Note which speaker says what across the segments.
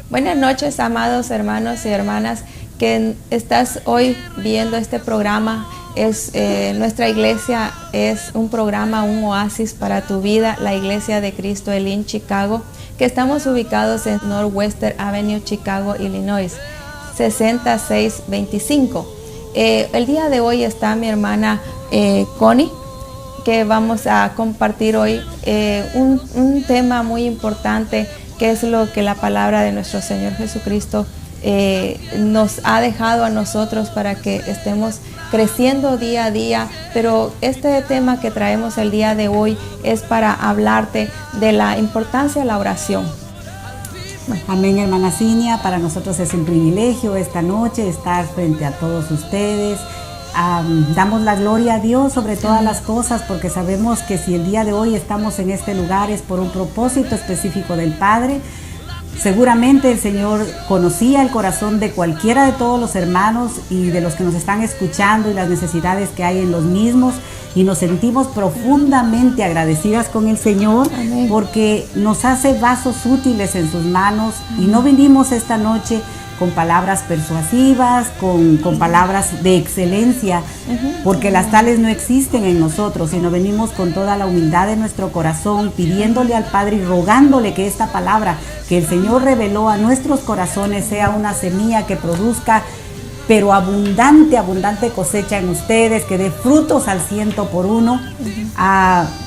Speaker 1: Buenas noches, amados hermanos y hermanas que estás hoy viendo este programa. Nuestra iglesia es un programa, un oasis para tu vida, la Iglesia de Cristo Elim Chicago, que estamos ubicados en Northwestern Avenue, Chicago, Illinois, 6625. El día de hoy está mi hermana Connie, que vamos a compartir hoy un tema muy importante, que es lo que la palabra de nuestro Señor Jesucristo nos ha dejado a nosotros para que estemos creciendo día a día. Pero este tema que traemos el día de hoy es para hablarte de la importancia de la oración.
Speaker 2: Amén, hermana Cinia. Para nosotros es un privilegio esta noche estar frente a todos ustedes. Damos la gloria a Dios sobre todas las cosas, porque sabemos que si el día de hoy estamos en este lugar es por un propósito específico del Padre. Seguramente el Señor conocía el corazón de cualquiera de todos los hermanos y de los que nos están escuchando y las necesidades que hay en los mismos, y nos sentimos profundamente agradecidas con el Señor. Amén. Porque nos hace vasos útiles en sus manos. Amén. Y no vinimos esta noche con palabras persuasivas, con palabras de excelencia, porque las tales no existen en nosotros, sino venimos con toda la humildad de nuestro corazón, pidiéndole al Padre y rogándole que esta palabra que el Señor reveló a nuestros corazones sea una semilla que produzca, pero abundante cosecha en ustedes, que dé frutos al 100%.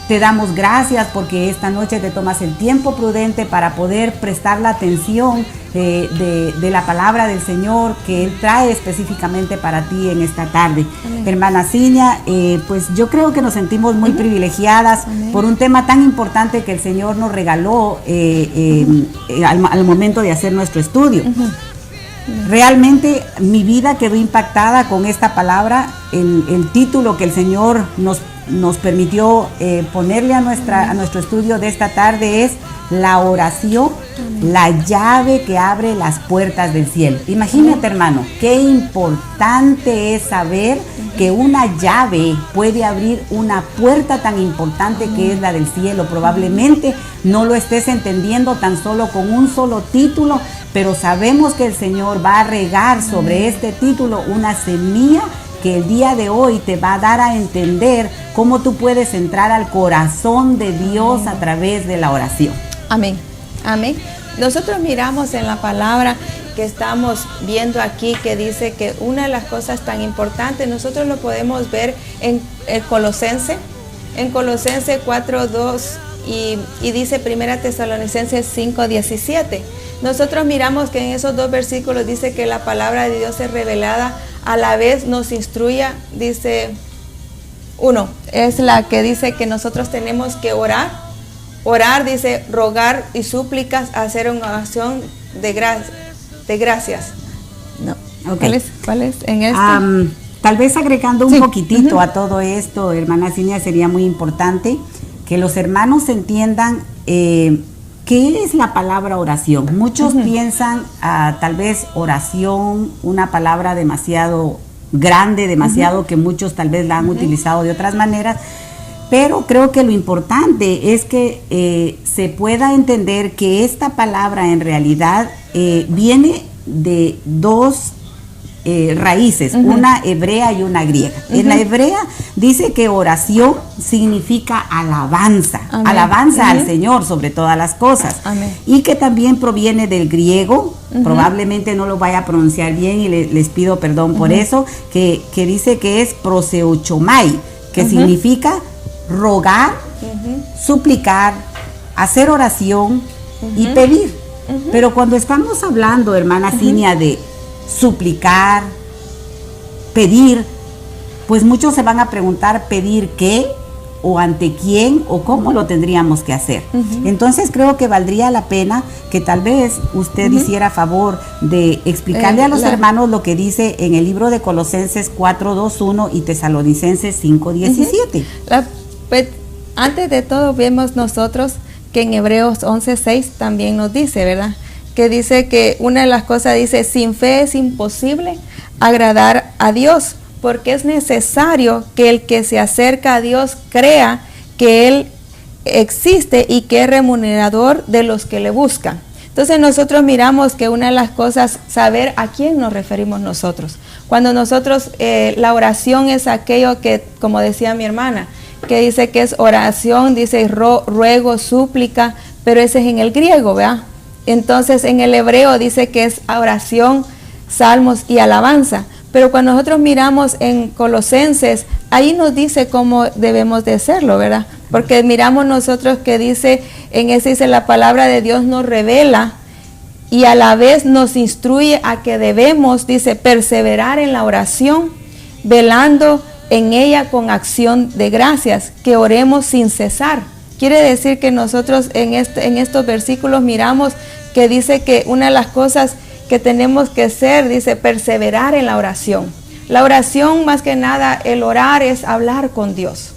Speaker 2: Te damos gracias porque esta noche te tomas el tiempo prudente para poder prestar la atención de la palabra del Señor que Él trae específicamente para ti en esta tarde. Amén. Hermana Cinia, pues yo creo que nos sentimos muy privilegiadas. Amén. Por un tema tan importante que el Señor nos regaló al momento de hacer nuestro estudio. Realmente mi vida quedó impactada con esta palabra. El título que el Señor nos permitió ponerle a nuestro estudio de esta tarde es la oración, la llave que abre las puertas del cielo. Imagínate, hermano, qué importante es saber que una llave puede abrir una puerta tan importante que es la del cielo. Probablemente no lo estés entendiendo tan solo con un solo título, pero sabemos que el Señor va a regar sobre este título una semilla que el día de hoy te va a dar a entender cómo tú puedes entrar al corazón de Dios a través de la oración.
Speaker 1: Amén, amén. Nosotros miramos en la palabra que estamos viendo aquí, que dice que una de las cosas tan importantes, nosotros lo podemos ver en el Colosense 4:2 y dice 1 Tesalonicenses 5:17. Nosotros miramos que en esos dos versículos dice que la palabra de Dios es revelada, a la vez nos instruya. Dice, es la que dice que nosotros tenemos que orar, dice, rogar y súplicas, hacer una oración de gracias. No.
Speaker 2: Okay.
Speaker 1: ¿Cuál es en esto?
Speaker 2: Tal vez agregando un poquitito a todo esto, hermana Cinia, sería muy importante que los hermanos entiendan ¿qué es la palabra oración? Muchos piensan tal vez oración, una palabra demasiado grande, demasiado que muchos tal vez la han utilizado de otras maneras, pero creo que lo importante es que se pueda entender que esta palabra en realidad viene de dos raíces, una hebrea y una griega. En la hebrea dice que oración significa alabanza. Amén. Alabanza al Señor sobre todas las cosas. Amén. Y que también proviene del griego, probablemente no lo vaya a pronunciar bien y les pido perdón por eso, que dice que es proseuchomai, que significa rogar, suplicar, hacer oración y pedir. Pero cuando estamos hablando, hermana Cinia, de suplicar, pedir, pues muchos se van a preguntar, ¿pedir qué? ¿O ante quién? ¿O cómo lo tendríamos que hacer? Entonces creo que valdría la pena que tal vez usted hiciera favor de explicarle a los hermanos lo que dice en el libro de Colosenses 4:2:1 y Tesalonicenses 5:17.
Speaker 1: Pues, antes de todo vemos nosotros que en Hebreos 11:6 también nos dice, ¿verdad? Que dice que una de las cosas dice, sin fe es imposible agradar a Dios, porque es necesario que el que se acerca a Dios crea que Él existe y que es remunerador de los que le buscan. Entonces nosotros miramos que una de las cosas, saber a quién nos referimos nosotros. Cuando nosotros, la oración es aquello que, como decía mi hermana, que dice que es oración, dice ruego, súplica, pero ese es en el griego, ¿verdad? Entonces en el hebreo dice que es oración, salmos y alabanza. Pero cuando nosotros miramos en Colosenses, ahí nos dice cómo debemos de hacerlo, ¿verdad? Porque miramos nosotros que dice, en ese dice la palabra de Dios nos revela y a la vez nos instruye a que debemos, dice, perseverar en la oración, velando en ella con acción de gracias, que oremos sin cesar. Quiere decir que nosotros en estos versículos miramos que dice que una de las cosas que tenemos que hacer, dice, perseverar en la oración. La oración, más que nada, el orar es hablar con Dios,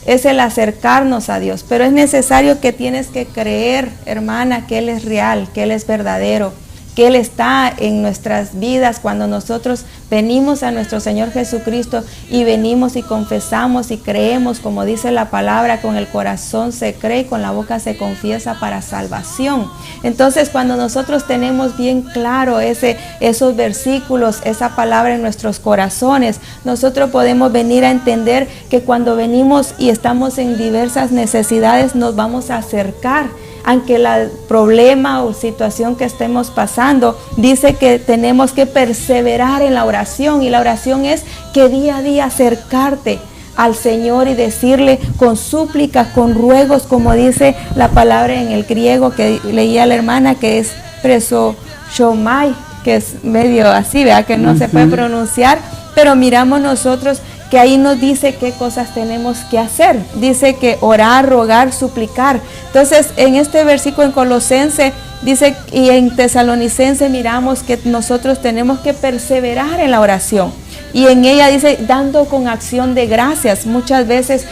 Speaker 1: es el acercarnos a Dios, pero es necesario que tienes que creer, hermana, que Él es real, que Él es verdadero, que Él está en nuestras vidas cuando nosotros venimos a nuestro Señor Jesucristo y venimos y confesamos y creemos, como dice la palabra, con el corazón se cree y con la boca se confiesa para salvación. Entonces, cuando nosotros tenemos bien claro esos versículos, esa palabra en nuestros corazones, nosotros podemos venir a entender que cuando venimos y estamos en diversas necesidades, nos vamos a acercar. Aunque el problema o situación que estemos pasando, dice que tenemos que perseverar en la oración, y la oración es que día a día acercarte al Señor y decirle con súplicas, con ruegos, como dice la palabra en el griego que leía la hermana, que es presoshomai, que es medio así, ¿verdad? Que no se puede pronunciar, pero miramos nosotros que ahí nos dice qué cosas tenemos que hacer. Dice que orar, rogar, suplicar. Entonces, en este versículo en Colosense dice, y en Tesalonicense miramos que nosotros tenemos que perseverar en la oración. Y en ella dice, dando con acción de gracias. Muchas veces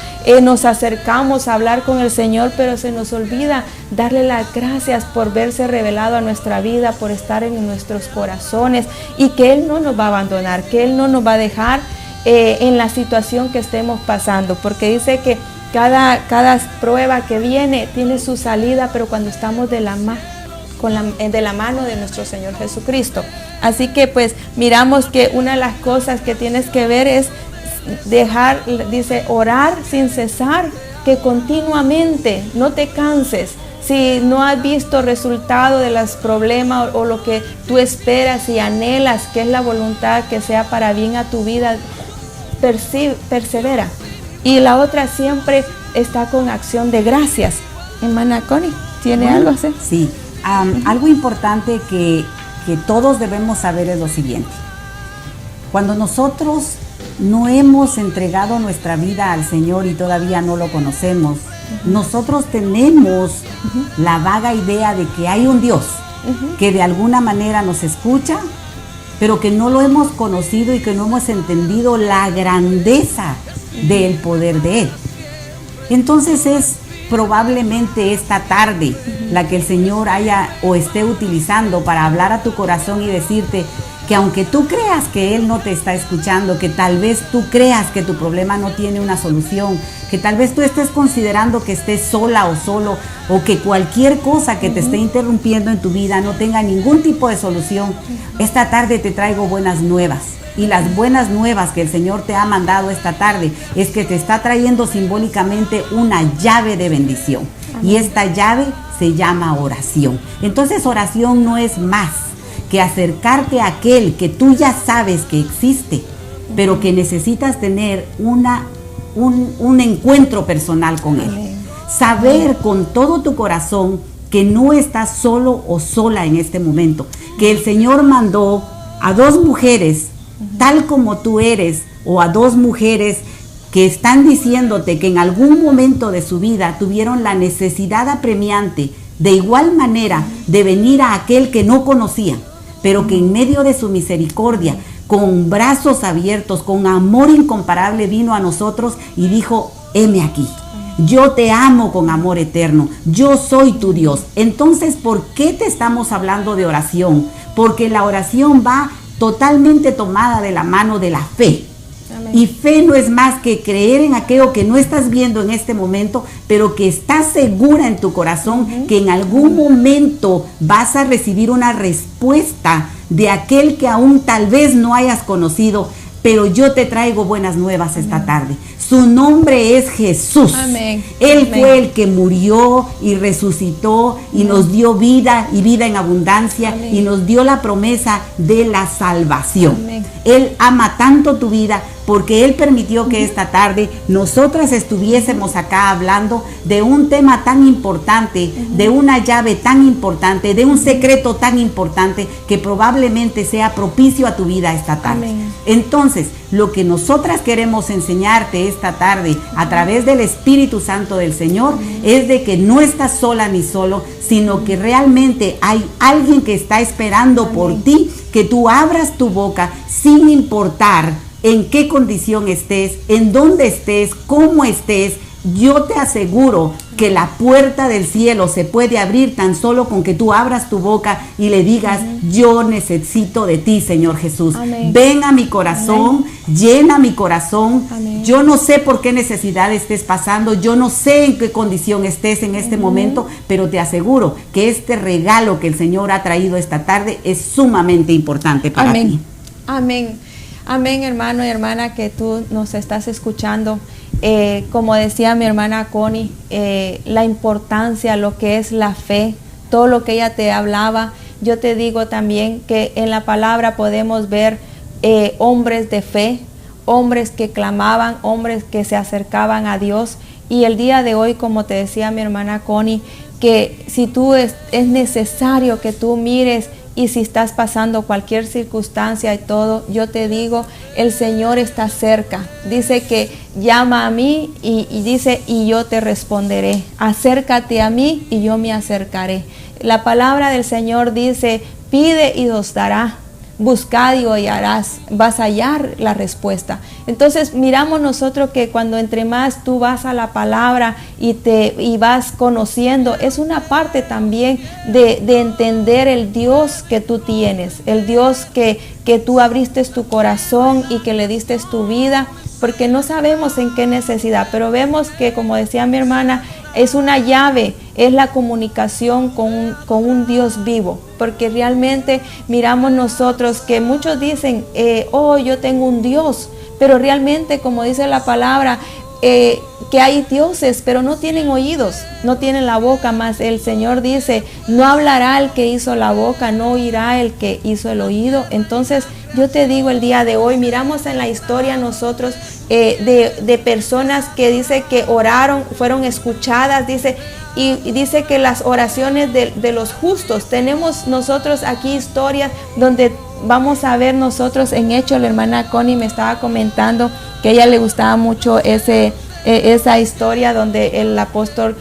Speaker 1: nos acercamos a hablar con el Señor, pero se nos olvida darle las gracias por verse revelado a nuestra vida, por estar en nuestros corazones, y que Él no nos va a abandonar, que Él no nos va a dejar en la situación que estemos pasando, porque dice que cada prueba que viene tiene su salida, pero cuando estamos de la mano de nuestro Señor Jesucristo. Así que pues miramos que una de las cosas que tienes que ver es dice, orar sin cesar, que continuamente no te canses. Si no has visto resultado de los problemas o lo que tú esperas y anhelas, que es la voluntad que sea para bien a tu vida, persevera. Y la otra, siempre está con acción de gracias. Hermana Connie, ¿tiene algo a hacer?
Speaker 2: Sí, algo importante que todos debemos saber es lo siguiente. Cuando nosotros no hemos entregado nuestra vida al Señor y todavía no lo conocemos, nosotros tenemos la vaga idea de que hay un Dios que de alguna manera nos escucha, pero que no lo hemos conocido y que no hemos entendido la grandeza del poder de Él. Entonces es probablemente esta tarde la que el Señor haya o esté utilizando para hablar a tu corazón y decirte que aunque tú creas que Él no te está escuchando, que tal vez tú creas que tu problema no tiene una solución, que tal vez tú estés considerando que estés sola o solo, o que cualquier cosa que te esté interrumpiendo en tu vida no tenga ningún tipo de solución, esta tarde te traigo buenas nuevas. Y las buenas nuevas que el Señor te ha mandado esta tarde es que te está trayendo simbólicamente una llave de bendición. Y esta llave se llama oración. Entonces, oración no es más que acercarte a aquel que tú ya sabes que existe, pero que necesitas tener un encuentro personal con Él. Saber con todo tu corazón que no estás solo o sola en este momento, que el Señor mandó a dos mujeres tal como tú eres, o a dos mujeres que están diciéndote que en algún momento de su vida tuvieron la necesidad apremiante de igual manera de venir a aquel que no conocían, pero que en medio de su misericordia, con brazos abiertos, con amor incomparable, vino a nosotros y dijo: heme aquí, yo te amo con amor eterno, yo soy tu Dios. Entonces, ¿por qué te estamos hablando de oración? Porque la oración va totalmente tomada de la mano de la fe.
Speaker 1: Amén.
Speaker 2: Y fe no es más que creer en aquello que no estás viendo en este momento, pero que estás segura en tu corazón que en algún momento vas a recibir una respuesta de aquel que aún tal vez no hayas conocido. Pero yo te traigo buenas nuevas esta tarde. Su nombre es Jesús.
Speaker 1: Amén.
Speaker 2: Él fue el que murió y resucitó y nos dio vida y vida en abundancia. Amén. Y nos dio la promesa de la salvación. Amén. Él ama tanto tu vida porque Él permitió que esta tarde nosotras estuviésemos acá hablando de un tema tan importante, de una llave tan importante, de un secreto tan importante que probablemente sea propicio a tu vida esta tarde. Amén. Entonces, lo que nosotras queremos enseñarte esta tarde a través del Espíritu Santo del Señor es de que no estás sola ni solo, sino que realmente hay alguien que está esperando por ti, que tú abras tu boca sin importar en qué condición estés, en dónde estés, cómo estés. Yo te aseguro que la puerta del cielo se puede abrir tan solo con que tú abras tu boca y le digas, yo necesito de ti, Señor Jesús. Amén. Ven a mi corazón, llena mi corazón. Amén. Yo no sé por qué necesidad estés pasando, yo no sé en qué condición estés en este momento, pero te aseguro que este regalo que el Señor ha traído esta tarde es sumamente importante para ti.
Speaker 1: Amén. Amén, hermano y hermana, que tú nos estás escuchando. Como decía mi hermana Connie, la importancia, lo que es la fe, todo lo que ella te hablaba. Yo te digo también que en la palabra podemos ver hombres de fe, hombres que clamaban, hombres que se acercaban a Dios. Y el día de hoy, como te decía mi hermana Connie, que si tú es necesario que tú mires. Y si estás pasando cualquier circunstancia y todo, yo te digo, el Señor está cerca. Dice que llama a mí y dice, y yo te responderé. Acércate a mí y yo me acercaré. La palabra del Señor dice, pide y os dará. Buscad y hallarás, vas a hallar la respuesta. Entonces miramos nosotros que cuando entre más tú vas a la palabra y vas conociendo, es una parte también de entender el Dios que tú tienes, el Dios que tú abriste tu corazón y que le diste tu vida, porque no sabemos en qué necesidad, pero vemos que, como decía mi hermana, es una llave, es la comunicación con un Dios vivo, porque realmente miramos nosotros que muchos dicen, yo tengo un Dios, pero realmente, como dice la palabra, que hay dioses, pero no tienen oídos, no tienen la boca, más el Señor dice, no hablará el que hizo la boca, no oirá el que hizo el oído. Entonces, yo te digo el día de hoy, miramos en la historia nosotros de personas que dice que oraron, fueron escuchadas, dice, y dice que las oraciones de los justos, tenemos nosotros aquí historias donde vamos a ver nosotros en Hechos. La hermana Connie me estaba comentando que a ella le gustaba mucho esa historia donde el apóstol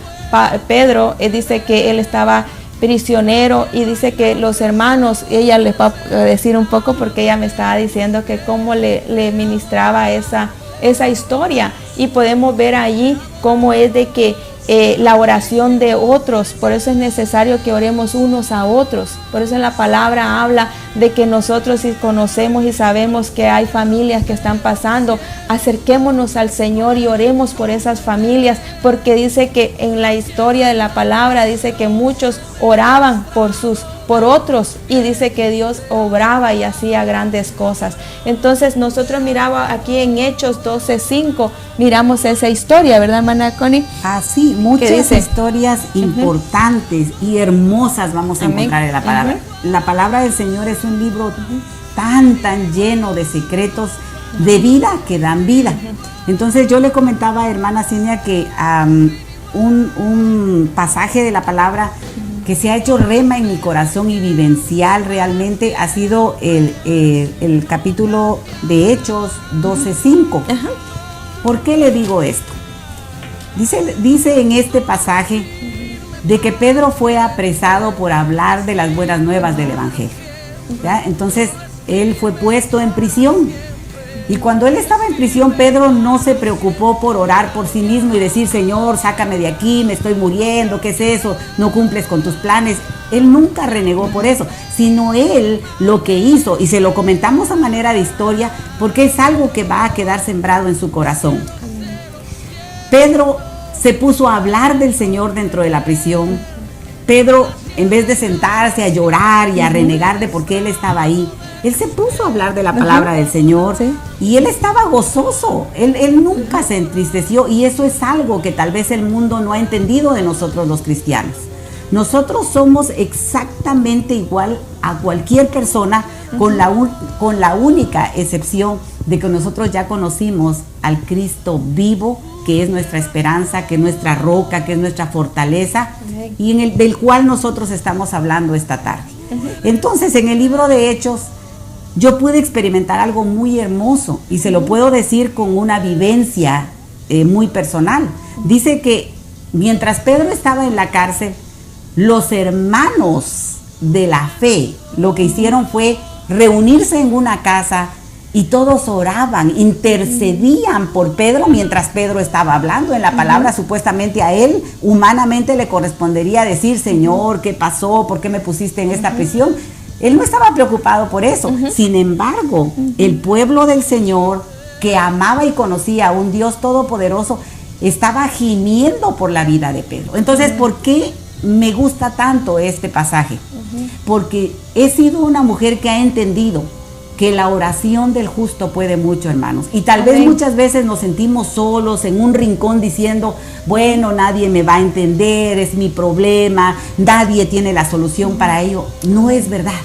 Speaker 1: Pedro dice que él estaba prisionero y dice que los hermanos, ella les va a decir un poco porque ella me estaba diciendo que cómo le ministraba esa historia, y podemos ver allí cómo es de que la oración de otros, por eso es necesario que oremos unos a otros. Por eso en la palabra habla de que nosotros, si conocemos y sabemos que hay familias que están pasando, acerquémonos al Señor y oremos por esas familias, porque dice que en la historia de la palabra dice que muchos oraban por otros, y dice que Dios obraba y hacía grandes cosas. Entonces nosotros miramos aquí en Hechos 12:5, miramos esa historia, ¿verdad, hermana Connie?
Speaker 2: Así, muchas historias importantes y hermosas vamos a encontrar en la palabra. La palabra del Señor es un libro tan lleno de secretos de vida que dan vida. Entonces yo le comentaba a hermana Cinia que un pasaje de la palabra que se ha hecho rema en mi corazón y vivencial realmente ha sido el capítulo de Hechos 12:5. ¿Por qué le digo esto? Dice en este pasaje de que Pedro fue apresado por hablar de las buenas nuevas del Evangelio. ¿Ya? Entonces él fue puesto en prisión Y cuando él estaba en prisión, Pedro no se preocupó por orar por sí mismo y decir, Señor, sácame de aquí, me estoy muriendo, ¿qué es eso? No cumples con tus planes. Él nunca renegó por eso, sino él lo que hizo, y se lo comentamos a manera de historia, porque es algo que va a quedar sembrado en su corazón. Pedro se puso a hablar del Señor dentro de la prisión. Pedro, en vez de sentarse a llorar y a renegar de por qué él estaba ahí, él se puso a hablar de la palabra del Señor, y él estaba gozoso, él nunca se entristeció, y eso es algo que tal vez el mundo no ha entendido de nosotros los cristianos. Nosotros somos exactamente igual a cualquier persona, con la única excepción de que nosotros ya conocimos al Cristo vivo, que es nuestra esperanza, que es nuestra roca, que es nuestra fortaleza, y del cual nosotros estamos hablando esta tarde. Entonces, en el libro de Hechos, yo pude experimentar algo muy hermoso, y se lo puedo decir con una vivencia muy personal. Dice que mientras Pedro estaba en la cárcel, los hermanos de la fe lo que hicieron fue reunirse en una casa, y todos oraban, intercedían por Pedro mientras Pedro estaba hablando en la palabra. Supuestamente a él humanamente le correspondería decir, Señor, ¿qué pasó? ¿Por qué me pusiste en esta prisión? Él no estaba preocupado por eso. Sin embargo, el pueblo del Señor, que amaba y conocía a un Dios todopoderoso, estaba gimiendo por la vida de Pedro. Entonces, ¿por qué me gusta tanto este pasaje? Porque he sido una mujer que ha entendido que la oración del justo puede mucho, hermanos. Y tal vez muchas veces nos sentimos solos en un rincón diciendo, bueno, nadie me va a entender, es mi problema, nadie tiene la solución para ello. No es verdad.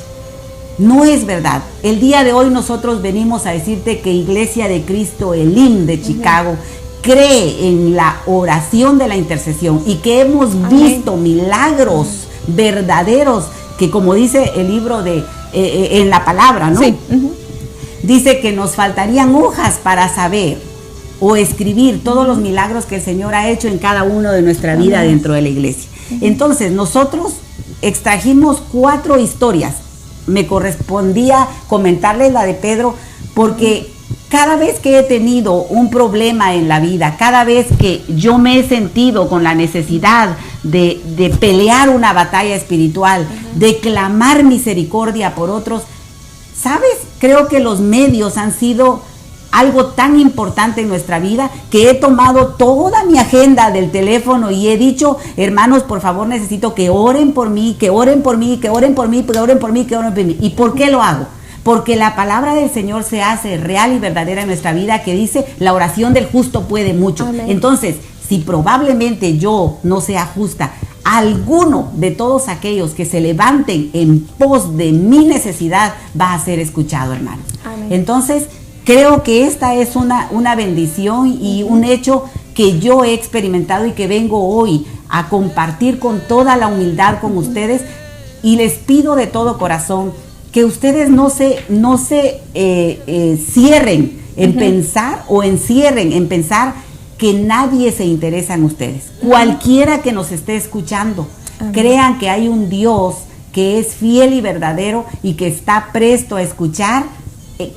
Speaker 2: No es verdad. El día de hoy nosotros venimos a decirte que Iglesia de Cristo Elim de Chicago cree en la oración de la intercesión, y que hemos visto milagros verdaderos, que como dice el libro de en la palabra, ¿no? Dice que nos faltarían hojas para saber o escribir todos los milagros que el Señor ha hecho en cada uno de nuestra vida dentro de la iglesia. Entonces, nosotros extrajimos 4 historias. Me correspondía comentarles la de Pedro, porque cada vez que he tenido un problema en la vida, cada vez que yo me he sentido con la necesidad de pelear una batalla espiritual, de clamar misericordia por otros, ¿sabes? Creo que los medios han sido algo tan importante en nuestra vida, que he tomado toda mi agenda del teléfono y he dicho, hermanos, por favor, necesito que oren por mí, que oren por mí, que oren por mí, que oren por mí, que oren por mí. ¿Y por qué lo hago? Porque la palabra del Señor se hace real y verdadera en nuestra vida, que dice, la oración del justo puede mucho. Amén. Entonces, si probablemente yo no sea justa, alguno de todos aquellos que se levanten en pos de mi necesidad va a ser escuchado, hermano. Amén. Entonces, creo que esta es una bendición y un hecho que yo he experimentado y que vengo hoy a compartir con toda la humildad con ustedes, y les pido de todo corazón que ustedes no se cierren en pensar, o encierren en pensar que nadie se interesa en ustedes. Cualquiera que nos esté escuchando, crean que hay un Dios que es fiel y verdadero y que está presto a escuchar,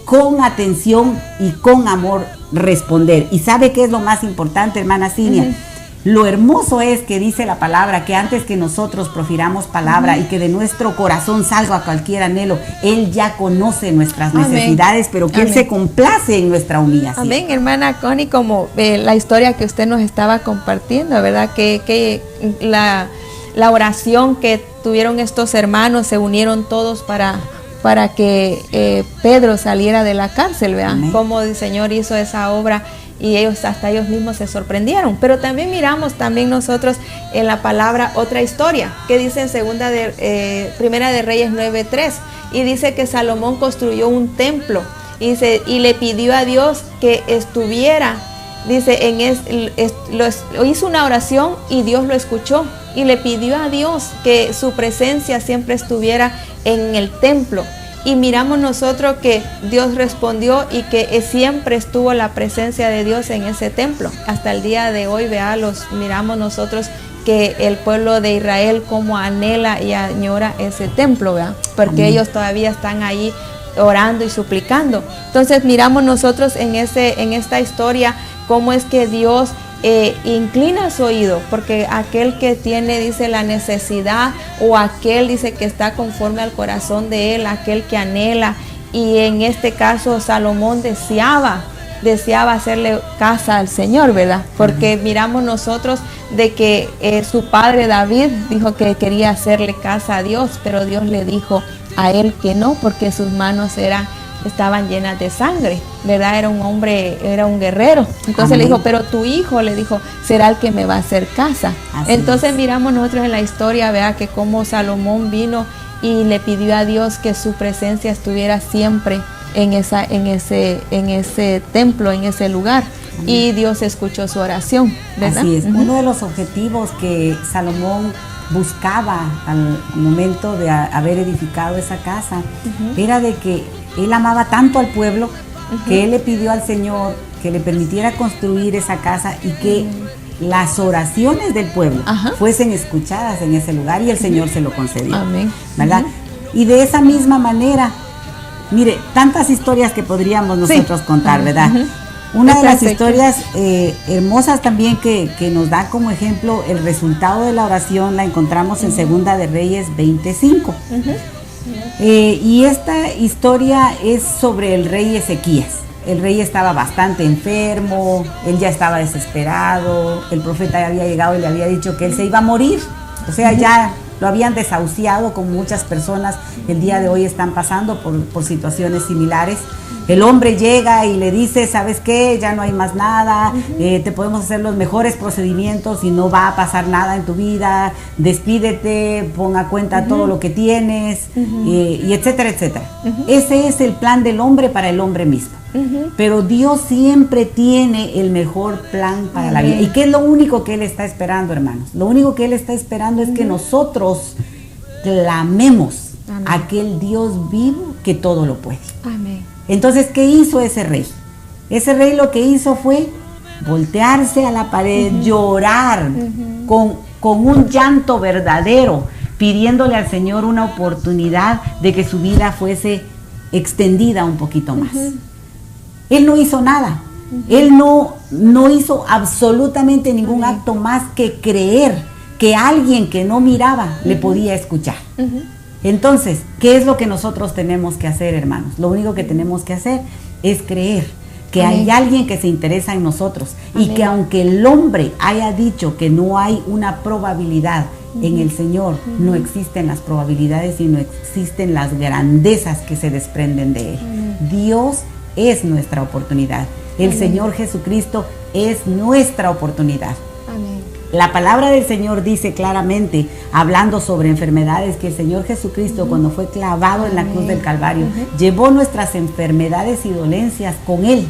Speaker 2: con atención y con amor responder. ¿Y sabe qué es lo más importante, hermana Cinia? Lo hermoso es que dice la palabra que antes que nosotros profiramos palabra y que de nuestro corazón salga cualquier anhelo, Él ya conoce nuestras necesidades, pero que Él se complace en nuestra humillación.
Speaker 1: Amén, hermana Connie, como la historia que usted nos estaba compartiendo, ¿verdad? Que la oración que tuvieron estos hermanos, se unieron todos para que Pedro saliera de la cárcel, ¿verdad? Cómo el Señor hizo esa obra, y hasta ellos mismos se sorprendieron. Pero también miramos nosotros en la palabra otra historia que dice en Primera de Reyes 9:3, y dice que Salomón construyó un templo, y le pidió a Dios que estuviera, dice, hizo una oración y Dios lo escuchó, y le pidió a Dios que su presencia siempre estuviera en el templo. Y miramos nosotros que Dios respondió, y que siempre estuvo la presencia de Dios en ese templo. Hasta el día de hoy, miramos nosotros que el pueblo de Israel como anhela y añora ese templo, ¿verdad? Porque ellos todavía están ahí orando y suplicando. Entonces miramos nosotros en esta historia cómo es que Dios inclina su oído, porque aquel que tiene, dice, la necesidad, o aquel, dice, que está conforme al corazón de él, aquel que anhela, y en este caso Salomón deseaba hacerle casa al Señor, ¿verdad? Porque miramos nosotros de que su padre David dijo que quería hacerle casa a Dios, pero Dios le dijo a él que no, porque sus manos estaban llenas de sangre, ¿verdad? Era un hombre, era un guerrero. Entonces le dijo, pero tu hijo, le dijo, será el que me va a hacer casa. Entonces miramos nosotros en la historia, ¿verdad? Que como Salomón vino y le pidió a Dios que su presencia estuviera siempre en ese templo, en ese lugar. Y Dios escuchó su oración, ¿verdad?
Speaker 2: Así es. Uno de los objetivos que Salomón buscaba al momento de haber edificado esa casa era de que él amaba tanto al pueblo que él le pidió al Señor que le permitiera construir esa casa y que las oraciones del pueblo fuesen escuchadas en ese lugar, y el Señor se lo concedió. Amén. ¿Verdad? Y de esa misma manera, mire, tantas historias que podríamos nosotros contar, ¿verdad? Una de las historias hermosas también que nos da como ejemplo el resultado de la oración la encontramos en Segunda de Reyes 25. Y esta historia es sobre el rey Ezequías. El rey estaba bastante enfermo, él ya estaba desesperado, el profeta ya había llegado y le había dicho que él se iba a morir. O sea, ya lo habían desahuciado, como muchas personas el día de hoy están pasando por situaciones similares. El hombre llega y le dice, ¿sabes qué? Ya no hay más nada, te podemos hacer los mejores procedimientos y no va a pasar nada en tu vida, despídete, pon a cuenta todo lo que tienes, y etcétera, etcétera. Ese es el plan del hombre para el hombre mismo. Pero Dios siempre tiene el mejor plan para la vida. ¿Y qué es lo único que Él está esperando, hermanos? Lo único que Él está esperando es que nosotros clamemos a aquel Dios vivo que todo lo puede.
Speaker 1: Amén.
Speaker 2: Entonces, ¿qué hizo ese rey? Ese rey lo que hizo fue voltearse a la pared, llorar con un llanto verdadero, pidiéndole al Señor una oportunidad de que su vida fuese extendida un poquito más. Él no hizo nada. Él no hizo absolutamente ningún acto más que creer que alguien que no miraba le podía escuchar. Entonces, ¿qué es lo que nosotros tenemos que hacer, hermanos? Lo único que tenemos que hacer es creer que hay alguien que se interesa en nosotros y que aunque el hombre haya dicho que no hay una probabilidad, en el Señor no existen las probabilidades y no existen las grandezas que se desprenden de Él. Dios es nuestra oportunidad. El Señor Jesucristo es nuestra oportunidad. La palabra del Señor dice claramente, hablando sobre enfermedades, que el Señor Jesucristo, cuando fue clavado en la cruz del Calvario, llevó nuestras enfermedades y dolencias con Él.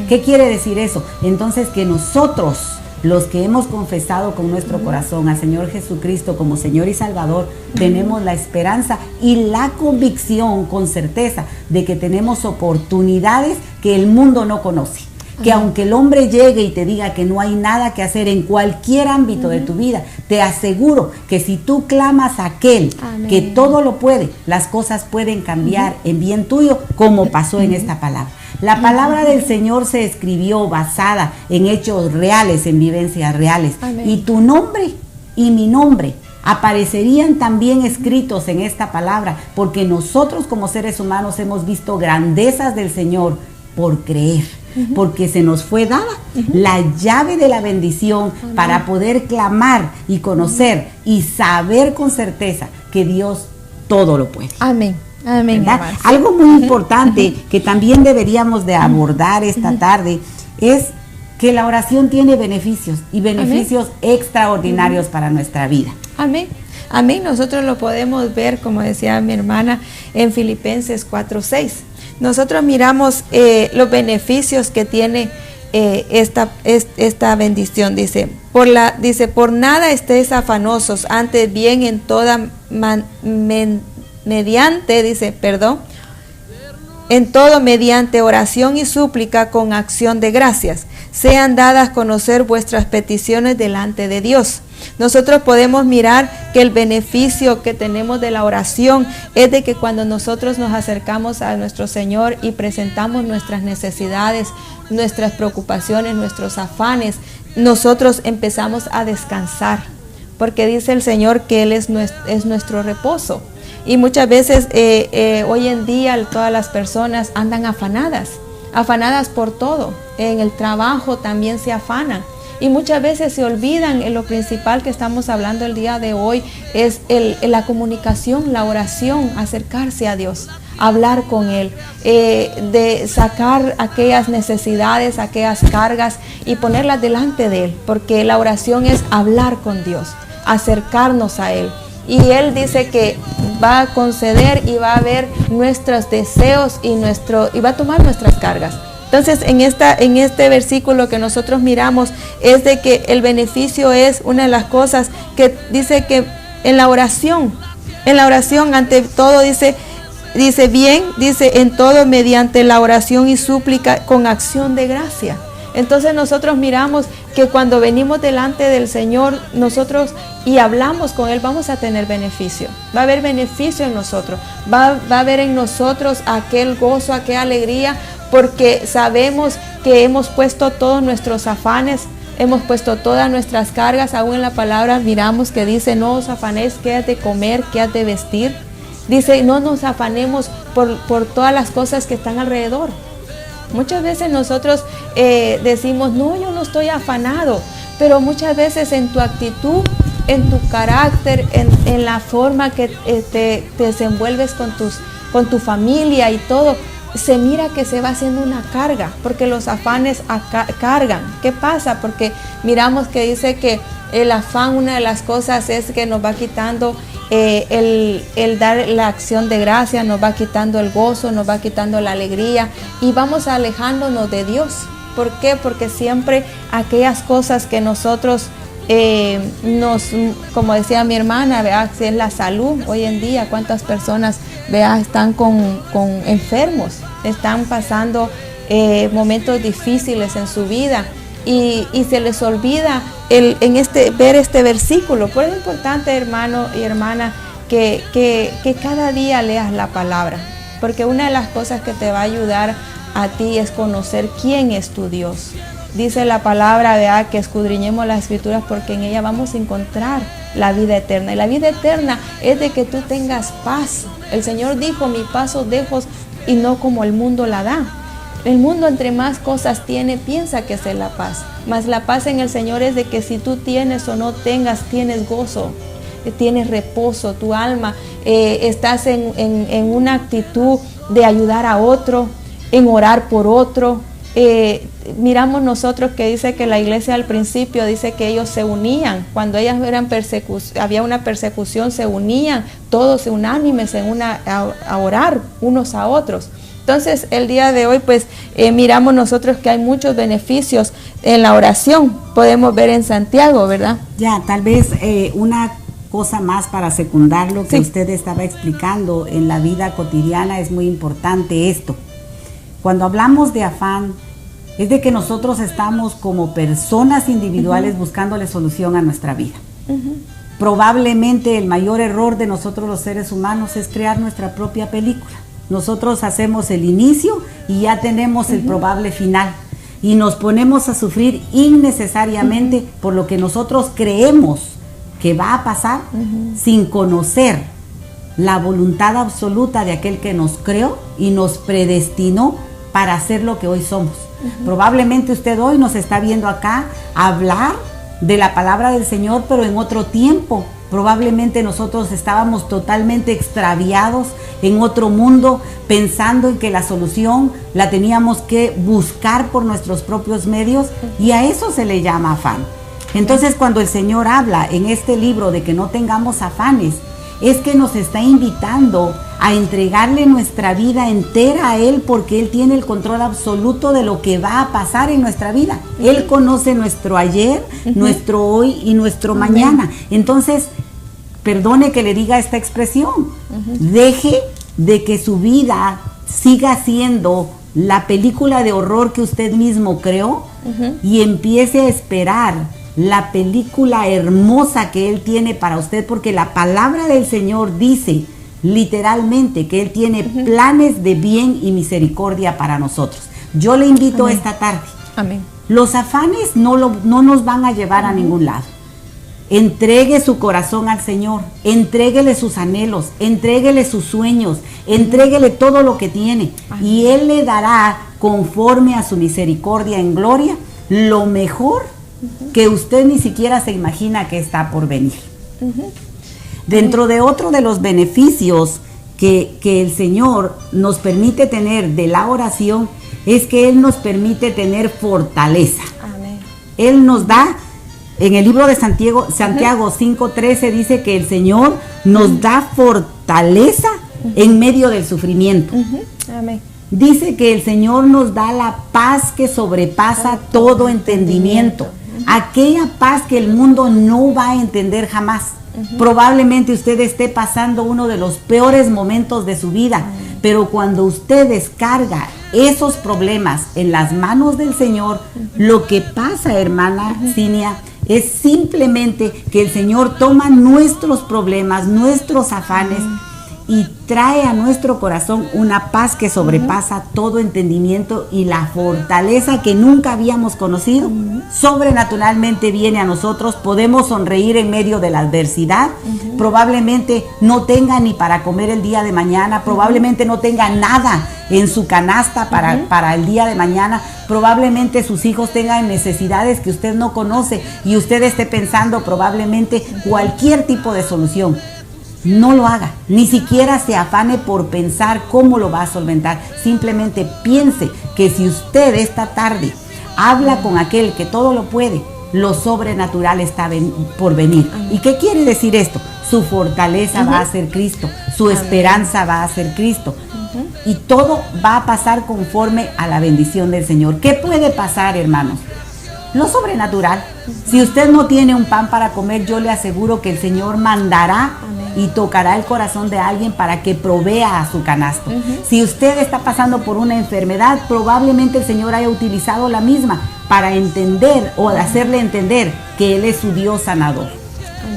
Speaker 2: ¿Qué quiere decir eso? Entonces, que nosotros, los que hemos confesado con nuestro corazón al Señor Jesucristo como Señor y Salvador, tenemos la esperanza y la convicción con certeza de que tenemos oportunidades que el mundo no conoce. Que aunque el hombre llegue y te diga que no hay nada que hacer en cualquier ámbito de tu vida, te aseguro que si tú clamas a aquel que todo lo puede, las cosas pueden cambiar en bien tuyo, como pasó en esta palabra. La palabra del Señor se escribió basada en hechos reales, en vivencias reales. Y tu nombre y mi nombre aparecerían también escritos en esta palabra, porque nosotros como seres humanos hemos visto grandezas del Señor por creer. Porque se nos fue dada la llave de la bendición para poder clamar y conocer y saber con certeza que Dios todo lo puede.
Speaker 1: Amén. Amén.
Speaker 2: Algo muy importante que también deberíamos de abordar esta tarde es que la oración tiene beneficios y beneficios extraordinarios para nuestra vida.
Speaker 1: Amén. Amén. Nosotros lo podemos ver, como decía mi hermana, en Filipenses 4:6. Nosotros miramos los beneficios que tiene esta bendición. Dice, por nada estéis afanosos, antes bien en toda en todo mediante oración y súplica con acción de gracias, sean dadas a conocer vuestras peticiones delante de Dios. nosotros podemos mirar que el beneficio que tenemos de la oración es de que cuando nosotros nos acercamos a nuestro Señor y presentamos nuestras necesidades, nuestras preocupaciones, nuestros afanes, nosotros empezamos a descansar, porque dice el Señor que Él es nuestro reposo. Y muchas veces hoy en día todas las personas andan afanadas por todo. En el trabajo también se afanan. Y muchas veces se olvidan en lo principal que estamos hablando el día de hoy, es la comunicación, la oración, acercarse a Dios, hablar con Él, de sacar aquellas necesidades, aquellas cargas y ponerlas delante de Él, porque la oración es hablar con Dios, acercarnos a Él. Y Él dice que va a conceder y va a ver nuestros deseos y va a tomar nuestras cargas. Entonces, en este versículo que nosotros miramos, es de que el beneficio es una de las cosas que dice que en la oración ante todo dice en todo mediante la oración y súplica con acción de gracia. Entonces nosotros miramos que cuando venimos delante del Señor, nosotros y hablamos con Él, vamos a tener beneficio. Va a haber beneficio en nosotros. Va a haber en nosotros aquel gozo, aquella alegría, porque sabemos que hemos puesto todos nuestros afanes, hemos puesto todas nuestras cargas. Aún en la palabra miramos que dice, no os afanéis qué has de comer, qué has de vestir. Dice, no nos afanemos por todas las cosas que están alrededor. Muchas veces nosotros decimos, no, yo no estoy afanado, pero muchas veces en tu actitud, en tu carácter, en la forma que te desenvuelves con tu familia y todo, se mira que se va haciendo una carga, porque los afanes cargan. ¿Qué pasa? Porque miramos que dice que el afán, una de las cosas es que nos va quitando el dar la acción de gracia, nos va quitando el gozo, nos va quitando la alegría y vamos alejándonos de Dios. ¿Por qué? Porque siempre aquellas cosas que nosotros como decía mi hermana, vea, si es la salud hoy en día, cuántas personas, vea, están con enfermos, están pasando momentos difíciles en su vida y se les olvida ver este versículo. Por eso es importante, hermano y hermana, que cada día leas la palabra, porque una de las cosas que te va a ayudar a ti es conocer quién es tu Dios. Dice la palabra, ¿verdad?, que escudriñemos las escrituras porque en ella vamos a encontrar la vida eterna. Y la vida eterna es de que tú tengas paz. El Señor dijo, mi paz os dejo y no como el mundo la da. El mundo entre más cosas tiene, piensa que es la paz. Mas la paz en el Señor es de que si tú tienes o no tengas, tienes gozo, tienes reposo, tu alma, estás en una actitud de ayudar a otro, en orar por otro. Miramos nosotros que dice que la iglesia al principio dice que ellos se unían, cuando ellas había una persecución, se unían todos unánimes a orar unos a otros. Entonces el día de hoy pues miramos nosotros que hay muchos beneficios en la oración, podemos ver en Santiago, ¿verdad?
Speaker 2: Ya, tal vez una cosa más para secundar lo que usted estaba explicando en la vida cotidiana, es muy importante esto. Cuando hablamos de afán, es de que nosotros estamos como personas individuales buscándole solución a nuestra vida. Probablemente el mayor error de nosotros los seres humanos es crear nuestra propia película. Nosotros hacemos el inicio y ya tenemos el probable final. Y nos ponemos a sufrir innecesariamente por lo que nosotros creemos que va a pasar sin conocer la voluntad absoluta de aquel que nos creó y nos predestinó para hacer lo que hoy somos. Probablemente usted hoy nos está viendo acá hablar de la palabra del Señor, pero en otro tiempo. Probablemente nosotros estábamos totalmente extraviados en otro mundo, pensando en que la solución la teníamos que buscar por nuestros propios medios, y a eso se le llama afán. Entonces, cuando el Señor habla en este libro de que no tengamos afanes, es que nos está invitando a entregarle nuestra vida entera a Él, porque Él tiene el control absoluto de lo que va a pasar en nuestra vida. Él conoce nuestro ayer, nuestro hoy y nuestro mañana. Entonces, perdone que le diga esta expresión, deje de que su vida siga siendo la película de horror que usted mismo creó y empiece a esperar la película hermosa que Él tiene para usted, porque la palabra del Señor dice literalmente que Él tiene planes de bien y misericordia para nosotros. Yo le invito
Speaker 1: Amén.
Speaker 2: Esta tarde.
Speaker 1: Amén.
Speaker 2: Los afanes no nos van a llevar a ningún lado. Entregue su corazón al Señor, entréguele sus anhelos, entréguele sus sueños, entréguele todo lo que tiene. Y Él le dará, conforme a su misericordia en gloria, lo mejor que usted ni siquiera se imagina que está por venir. Dentro de otro de los beneficios que el Señor nos permite tener de la oración, es que Él nos permite tener fortaleza.
Speaker 1: Amén.
Speaker 2: Él nos da, en el libro de Santiago 5:13 dice que el Señor nos da fortaleza en medio del sufrimiento.
Speaker 1: Amén.
Speaker 2: Dice que el Señor nos da la paz que sobrepasa todo entendimiento. Aquella paz que el mundo no va a entender jamás. Probablemente usted esté pasando uno de los peores momentos de su vida, pero cuando usted descarga esos problemas en las manos del Señor, lo que pasa, hermana Cinia, es simplemente que el Señor toma nuestros problemas, nuestros afanes, y trae a nuestro corazón una paz que sobrepasa todo entendimiento, y la fortaleza que nunca habíamos conocido sobrenaturalmente viene a nosotros. Podemos sonreír en medio de la adversidad. Probablemente no tenga ni para comer el día de mañana, probablemente no tenga nada en su canasta para el día de mañana, probablemente sus hijos tengan necesidades que usted no conoce y usted esté pensando probablemente cualquier tipo de solución. No lo haga, ni siquiera se afane por pensar cómo lo va a solventar. Simplemente piense que si usted esta tarde habla con aquel que todo lo puede, lo sobrenatural está por venir. ¿Y qué quiere decir esto? Su fortaleza va a ser Cristo, su esperanza va a ser Cristo, y todo va a pasar conforme a la bendición del Señor. ¿Qué puede pasar, hermanos? Lo sobrenatural. Si usted no tiene un pan para comer, yo le aseguro que el Señor mandará y tocará el corazón de alguien para que provea a su canasto. Si usted está pasando por una enfermedad, probablemente el Señor haya utilizado la misma para entender o hacerle entender que Él es su Dios sanador.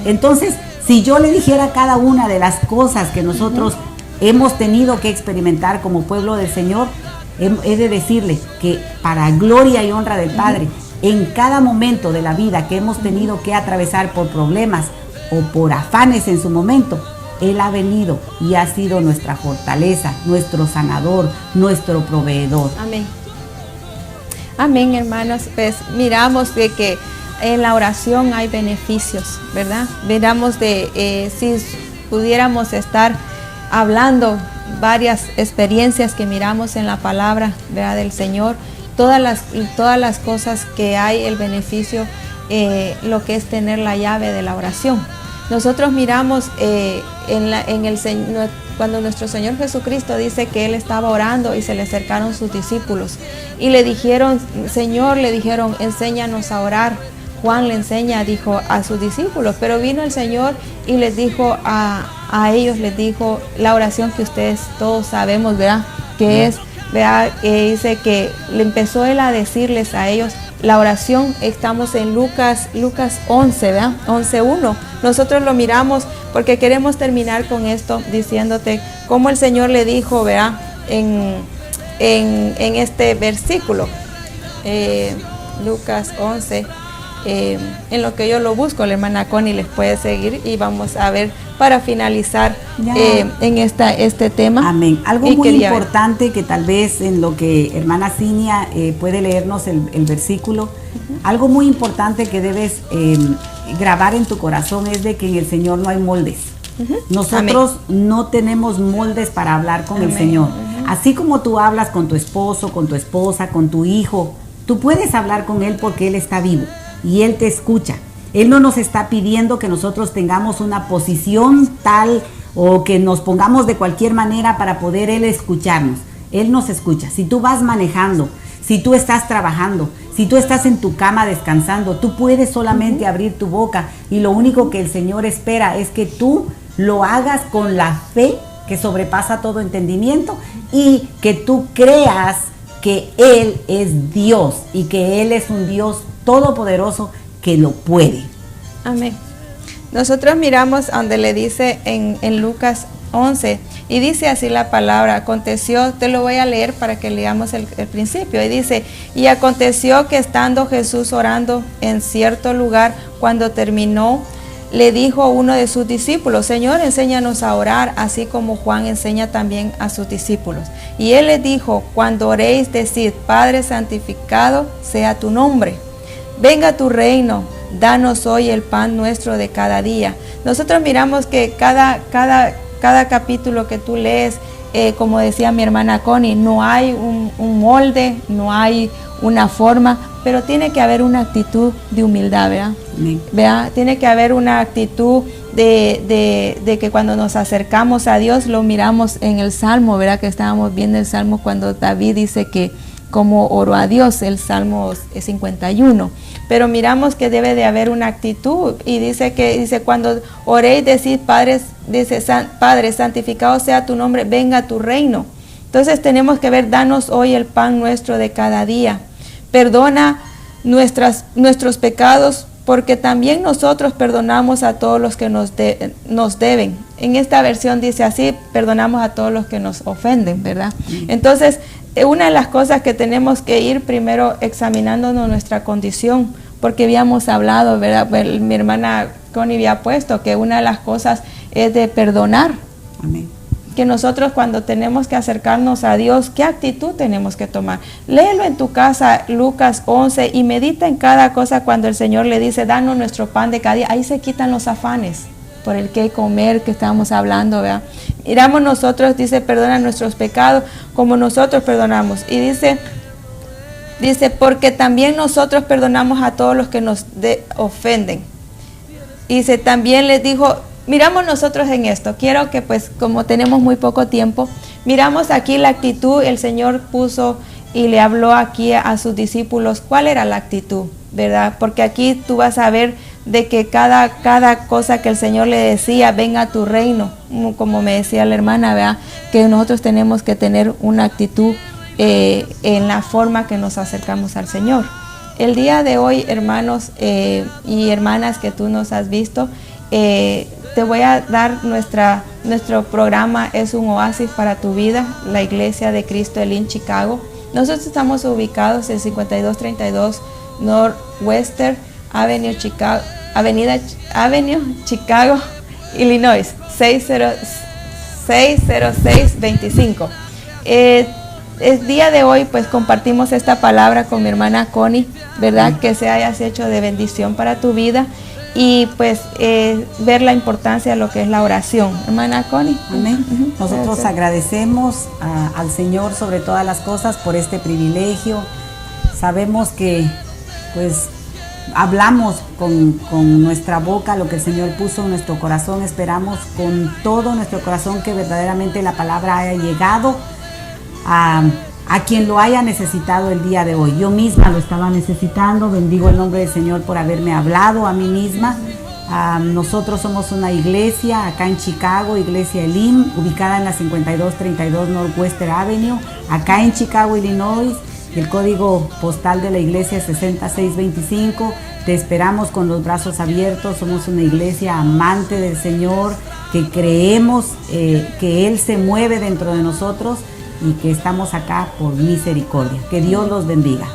Speaker 2: Entonces, si yo le dijera cada una de las cosas que nosotros hemos tenido que experimentar como pueblo del Señor, he de decirle que para gloria y honra del Padre, en cada momento de la vida que hemos tenido que atravesar por problemas o por afanes en su momento, Él ha venido y ha sido nuestra fortaleza, nuestro sanador, nuestro proveedor.
Speaker 1: Amén. Amén, hermanos. Pues miramos de que en la oración hay beneficios, ¿verdad? Miramos de si pudiéramos estar hablando varias experiencias que miramos en la palabra, ¿verdad?, del Señor, todas las cosas que hay, el beneficio, lo que es tener la llave de la oración. Nosotros miramos cuando nuestro Señor Jesucristo dice que Él estaba orando y se le acercaron sus discípulos y le dijeron, Señor, le dijeron, enséñanos a orar. Juan le enseña, dijo, a sus discípulos, pero vino el Señor y les dijo a ellos, les dijo la oración que ustedes todos sabemos, ¿verdad?, que es, ¿verdad?, dice que le empezó Él a decirles a ellos la oración. Estamos en Lucas 11, ¿verdad?, 11:1. Nosotros lo miramos porque queremos terminar con esto diciéndote cómo el Señor le dijo, ¿verdad?, en este versículo, Lucas 11. En lo que yo lo busco, la hermana Connie les puede seguir y vamos a ver para finalizar en este tema.
Speaker 2: Amén. Algo muy importante que tal vez en lo que hermana Cinia puede leernos el versículo, algo muy importante que debes grabar en tu corazón es de que en el Señor no hay moldes. Nosotros no tenemos moldes para hablar con el Señor. Así como tú hablas con tu esposo, con tu esposa, con tu hijo, tú puedes hablar con Él porque Él está vivo y Él te escucha. Él no nos está pidiendo que nosotros tengamos una posición tal o que nos pongamos de cualquier manera para poder Él escucharnos. Él nos escucha. Si tú vas manejando, si tú estás trabajando, si tú estás en tu cama descansando, tú puedes solamente abrir tu boca y lo único que el Señor espera es que tú lo hagas con la fe que sobrepasa todo entendimiento y que tú creas que Él es Dios y que Él es un Dios todopoderoso que lo puede.
Speaker 1: Amén. Nosotros miramos donde le dice en Lucas 11, y dice así la palabra, aconteció, te lo voy a leer para que leamos el principio, y dice, y aconteció que estando Jesús orando en cierto lugar, cuando terminó, le dijo a uno de sus discípulos, Señor, enséñanos a orar, así como Juan enseña también a sus discípulos. Y él les dijo, cuando oréis, decid, Padre, santificado sea tu nombre, venga tu reino, danos hoy el pan nuestro de cada día. Nosotros miramos que cada capítulo que tú lees, como decía mi hermana Connie, no hay un molde, no hay una forma, pero tiene que haber una actitud de humildad, ¿verdad? ¿Verdad? Tiene que haber una actitud de que cuando nos acercamos a Dios, lo miramos en el Salmo, ¿verdad? Que estábamos viendo el Salmo cuando David dice que como oró a Dios, el Salmo 51. Pero miramos que debe de haber una actitud, y dice cuando oréis, decid, Padre, santificado sea tu nombre, venga tu reino. Entonces tenemos que ver, danos hoy el pan nuestro de cada día. Perdona nuestros pecados, porque también nosotros perdonamos a todos los que nos deben. En esta versión dice así, perdonamos a todos los que nos ofenden, ¿verdad? Entonces, una de las cosas que tenemos que ir primero examinándonos nuestra condición, porque habíamos hablado, ¿verdad? Mi hermana Connie había puesto que una de las cosas es de perdonar.
Speaker 2: Amén.
Speaker 1: Que nosotros cuando tenemos que acercarnos a Dios, ¿qué actitud tenemos que tomar? Léelo en tu casa, Lucas 11, y medita en cada cosa cuando el Señor le dice, danos nuestro pan de cada día. Ahí se quitan los afanes por el que comer que estábamos hablando, ¿verdad? Miramos nosotros, dice, perdona nuestros pecados como nosotros perdonamos. Y dice, porque también nosotros perdonamos a todos los que nos ofenden. Y dice, también les dijo, miramos nosotros en esto, quiero que pues como tenemos muy poco tiempo, miramos aquí la actitud, el Señor puso y le habló aquí a sus discípulos, ¿cuál era la actitud? ¿Verdad? Porque aquí tú vas a ver de que cada cosa que el Señor le decía, venga a tu reino, como me decía la hermana, ¿verdad? Que nosotros tenemos que tener una actitud en la forma que nos acercamos al Señor. El día de hoy, hermanos y hermanas que tú nos has visto, te voy a dar nuestro programa, es un oasis para tu vida, la Iglesia de Cristo Elim Chicago. Nosotros estamos ubicados en 5232 Northwestern Avenue, Chicago, Illinois, 60625. El día de hoy pues compartimos esta palabra con mi hermana Connie, ¿verdad? Que se hayas hecho de bendición para tu vida y pues ver la importancia de lo que es la oración. Hermana Connie.
Speaker 2: Amén. Nosotros agradecemos al Señor sobre todas las cosas por este privilegio. Sabemos que pues hablamos con nuestra boca lo que el Señor puso en nuestro corazón. Esperamos con todo nuestro corazón que verdaderamente la palabra haya llegado a quien lo haya necesitado el día de hoy. Yo misma lo estaba necesitando. Bendigo el nombre del Señor por haberme hablado a mí misma. Nosotros somos una iglesia acá en Chicago, Iglesia Elim, ubicada en la 5232 Northwestern Avenue, acá en Chicago, Illinois. El código postal de la iglesia es 60625. Te esperamos con los brazos abiertos. Somos una iglesia amante del Señor, que creemos que Él se mueve dentro de nosotros y que estamos acá por misericordia. Que Dios los bendiga.